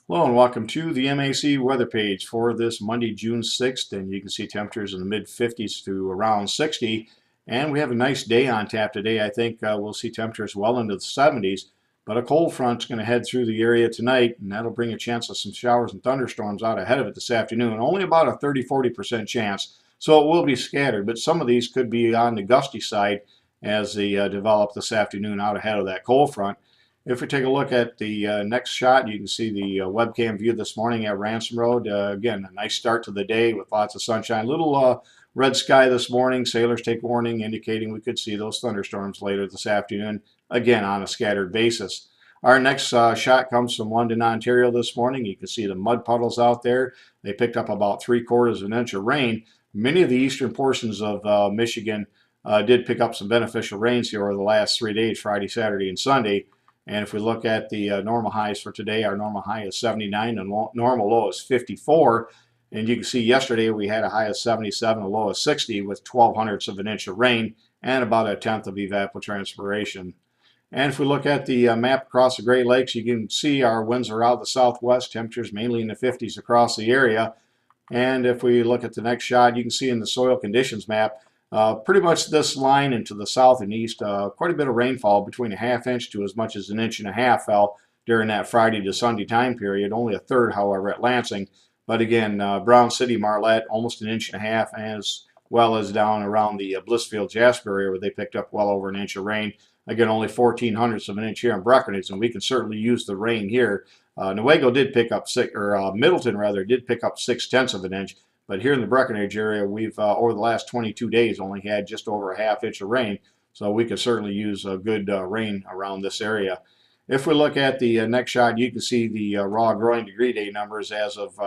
Hello and welcome to the MAC weather page for this Monday, June 6th, and you can see temperatures in the mid 50s to around 60, and we have a nice day on tap today. I think we'll see temperatures well into the 70s, but a cold front's going to head through the area tonight, and that'll bring a chance of some showers and thunderstorms out ahead of it this afternoon. Only about a 30–40% chance, so it will be scattered, but some of these could be on the gusty side as they develop this afternoon out ahead of that cold front. If we take a look at the next shot, you can see the webcam view this morning at Ransom Road. Again, a nice start to the day with lots of sunshine. Little red sky this morning. Sailors take warning, indicating we could see those thunderstorms later this afternoon, again on a scattered basis. Our next shot comes from London, Ontario this morning. You can see the mud puddles out there. They picked up about 3/4 of an inch of rain. Many of the eastern portions of Michigan did pick up some beneficial rains here over the last 3 days, Friday, Saturday, and Sunday. And if we look at the normal highs for today, our normal high is 79 and normal low is 54. And you can see yesterday we had a high of 77, a low of 60 with 0.12 of an inch of rain and about a tenth of evapotranspiration. And if we look at the map across the Great Lakes, you can see our winds are out of the southwest, temperatures mainly in the 50s across the area. And if we look at the next shot, you can see in the soil conditions map, pretty much this line into the south and east, quite a bit of rainfall between a ½ inch to as much as 1.5 inches fell during that Friday to Sunday time period. Only a third, however, at Lansing. But again, Brown City, Marlette, almost 1.5 inches, as well as down around the Blissfield, Jasper area where they picked up well over an inch of rain. Again, only 0.14 of an inch here in Breckenridge, and we can certainly use the rain here. Newaygo did pick up Middleton rather did pick up 0.6 of an inch, but here in the Breckenridge area, we've over the last 22 days only had just over a ½ inch of rain, so we could certainly use good rain around this area. If we look at the next shot, you can see the raw growing degree day numbers as of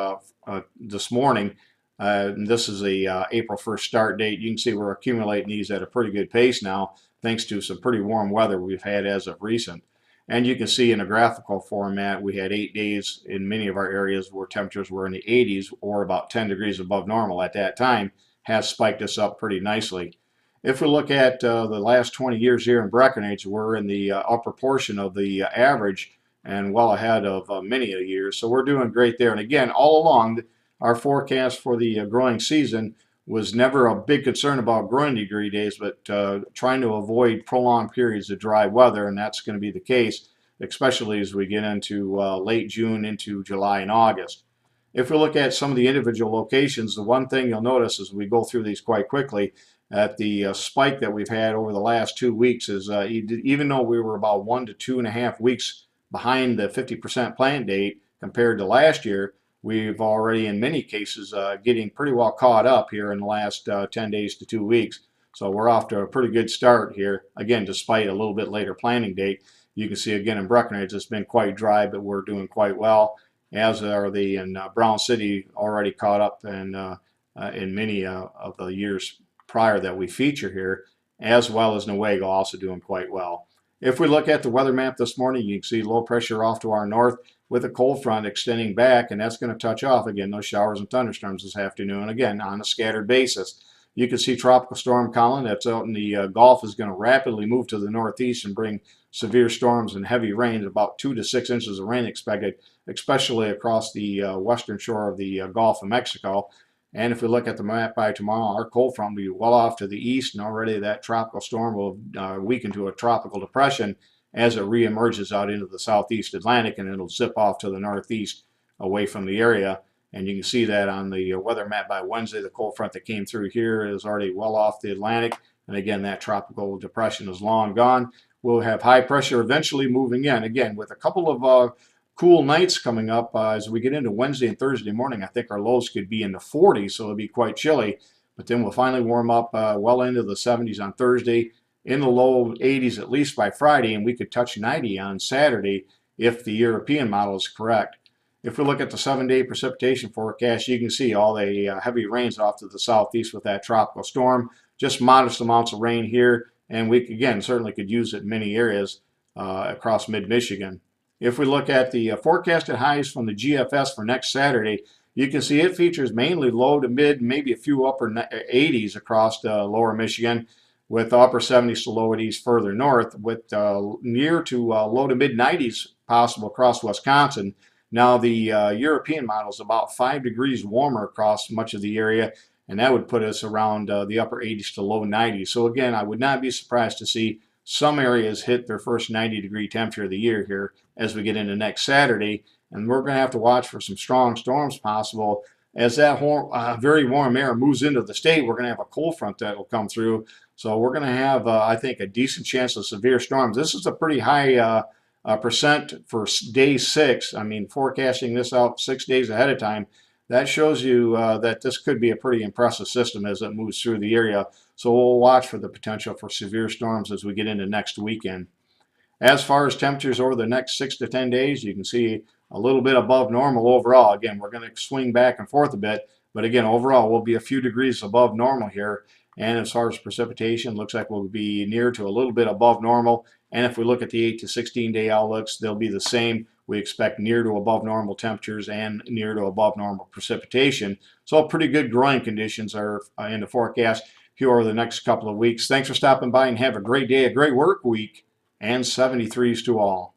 this morning. This is a April 1st start date. You can see we're accumulating these at a pretty good pace now, thanks to some pretty warm weather we've had as of recent. And you can see in a graphical format, we had 8 days in many of our areas where temperatures were in the 80s or about 10 degrees above normal at that time, has spiked us up pretty nicely. If we look at the last 20 years here in Breckenridge, we're in the upper portion of the average and well ahead of many of the years. So we're doing great there. And again, all along, our forecast for the growing season was never a big concern about growing degree days, but trying to avoid prolonged periods of dry weather, and that's going to be the case, especially as we get into late June into July and August. If we look at some of the individual locations, the one thing you'll notice as we go through these quite quickly, at the spike that we've had over the last 2 weeks is even though we were about 1 to 2.5 weeks behind the 50% plant date compared to last year, we've already in many cases getting pretty well caught up here in the last 10 days to 2 weeks. So we're off to a pretty good start here, again, despite a little bit later planting date. You can see again in Breckenridge it's been quite dry, but we're doing quite well, as are the in Brown City, already caught up in many of the years prior that we feature here, as well as Newaygo also doing quite well. If we look at the weather map this morning, you can see low pressure off to our north with a cold front extending back, and that's going to touch off again those showers and thunderstorms this afternoon, again on a scattered basis. You can see Tropical Storm Colin that's out in the Gulf is going to rapidly move to the northeast and bring severe storms and heavy rains, about 2 to 6 inches of rain expected, especially across the western shore of the Gulf of Mexico. And if we look at the map by tomorrow, our cold front will be well off to the east, and already that tropical storm will weaken to a tropical depression as it reemerges out into the southeast Atlantic, and it'll zip off to the northeast away from the area. And you can see that on the weather map by Wednesday. The cold front that came through here is already well off the Atlantic, and again that tropical depression is long gone. We'll have high pressure eventually moving in, again with a couple of cool nights coming up as we get into Wednesday and Thursday morning. I think our lows could be in the 40s, so it'll be quite chilly, but then we'll finally warm up well into the 70s on Thursday, in the low 80s at least by Friday, and we could touch 90 on Saturday if the European model is correct. If we look at the 7-day precipitation forecast, you can see all the heavy rains off to the southeast with that tropical storm. Just modest amounts of rain here, and we again certainly could use it in many areas across mid-Michigan. If we look at the forecasted highs from the GFS for next Saturday, you can see it features mainly low to mid, maybe a few upper 80s across lower Michigan, with upper 70s to low 80s further north, with near to low to mid 90s possible across Wisconsin. Now the European model is about 5 degrees warmer across much of the area, and that would put us around the upper 80s to low 90s. So again, I would not be surprised to see some areas hit their first 90-degree temperature of the year here as we get into next Saturday. And we're going to have to watch for some strong storms possible. As that very warm air moves into the state, we're going to have a cold front that will come through. So we're going to have, I think, a decent chance of severe storms. This is a pretty high percent for day 6. I mean, forecasting this out 6 days ahead of time, that shows you that this could be a pretty impressive system as it moves through the area. So we'll watch for the potential for severe storms as we get into next weekend. As far as temperatures over the next 6 to 10 days, you can see a little bit above normal overall. Again, we're going to swing back and forth a bit, but again, overall, we'll be a few degrees above normal here. And as far as precipitation, looks like we'll be near to a little bit above normal. And if we look at the 8 to 16 day outlooks, they'll be the same. We expect near to above normal temperatures and near to above normal precipitation. So pretty good growing conditions are in the forecast here over the next couple of weeks. Thanks for stopping by and have a great day, a great work week, and 73s to all.